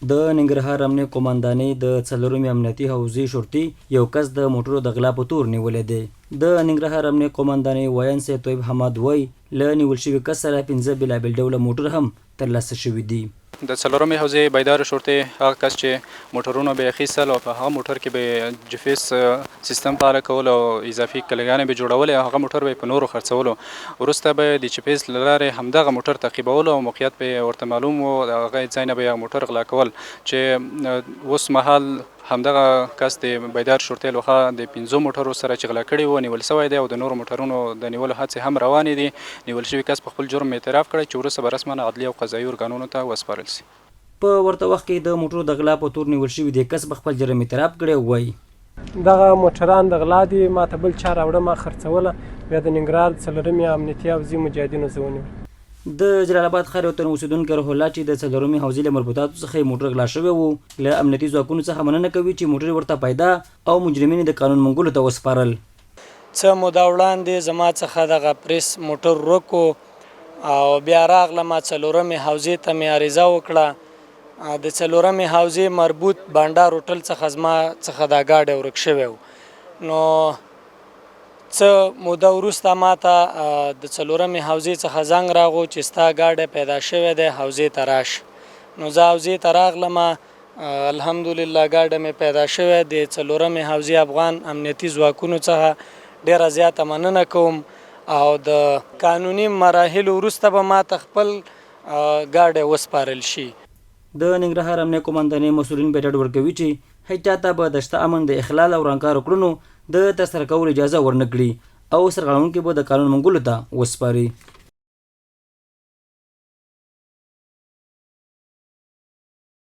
د ننګرهار امنیه قوماندانۍ د څلورمې امنیتي حوزې شرطي یو کس د موټرو د غلا په تور نیولی دی. د ننګرهار امنیه قوماندانۍ وایان سید طیب حماد وایي له نیول شوي کس سره 5 بېلابېل ډوله موټر هم ترلاسه شوي دي. د څلورمې حوزې بیدار شرطي هغه کس چې موټرونه به یې اخیستل او په هغه موټر کې به جفیس سیستم فعاله کول او اضافي کلیګانې به جوړولې او هغه موټر به یې په نورو خرڅولو. وروسته به د جفیس له لارې همدغه موټر تعقیبولو او موقعیت به یې ورته معلوم و، د هغه ځای نه به یې موټر غلا کول چې اوس مهال همدغه کس د بیدار شرطي لخوا د 5 موټرو سره چې غلا کړي وو نیول شوی دی او د نورو موټرونو د نیولو هڅې هم روانې دي. نیول شوي کس په خپل جرم اعتراف کړی چې وروسته به رسما عدلي او قضایي ارګانونو ته وسپارل شي. په ورته وخت کې د موټرو د غلا په تور نیول شوي دی کس په خپل جرم اعتراف کړی وایي دغه موټران د غلا دي، ما ته بل چا راوړه، ما خرڅوله، بیا د ننګرهار څلورمې امنیتي حوزې مجاهدینو زه ونیولم. د جلال آباد ښار یو تن اوسېدونکی روح الله چې د څلورمې حوزې له مربوطاتو څخه یې موټر غلا شوی و، له امنیتي ځواکونو څخه مننه کوي چې موټر ورته پیدا او مجرمین د قانون منګولو ته وسپارل. څه موده وړاندې زما څخه دغه پریس موټر ورک او بیا راغلم څلورمې حوزې ته مې عریضه وکړه. د څلورمې حوزې مربوط بانډار هوټل څخه زما څخه دا ګاډی ورک شوی و. نو څه موده وروسته ما ته د څلورمې حوزې څخه زنګ راغو چې ستا ګاډی پیدا شوی دی، حوزې ته راشه. نو زه حوزې ته راغلم، الحمدلله ګاډی مې پیدا شوی دی. څلورمې حوزې افغان امنیتي ځواکونو څخه ډیره زیاته مننه کوم او د قانوني مراحلو وروسته به ما ته خپل ګاډی وسپارل شي. د ننګرهار امنیه قوماندانۍ مسؤلین به ډاډ ورکوي چې هیڅ چاته به د شته امن د اخلال او رنګارو کړنو د ترسره کولو اجازه ورنه کړي او سرغړونکي به د قانون منګولو ته وسپاري.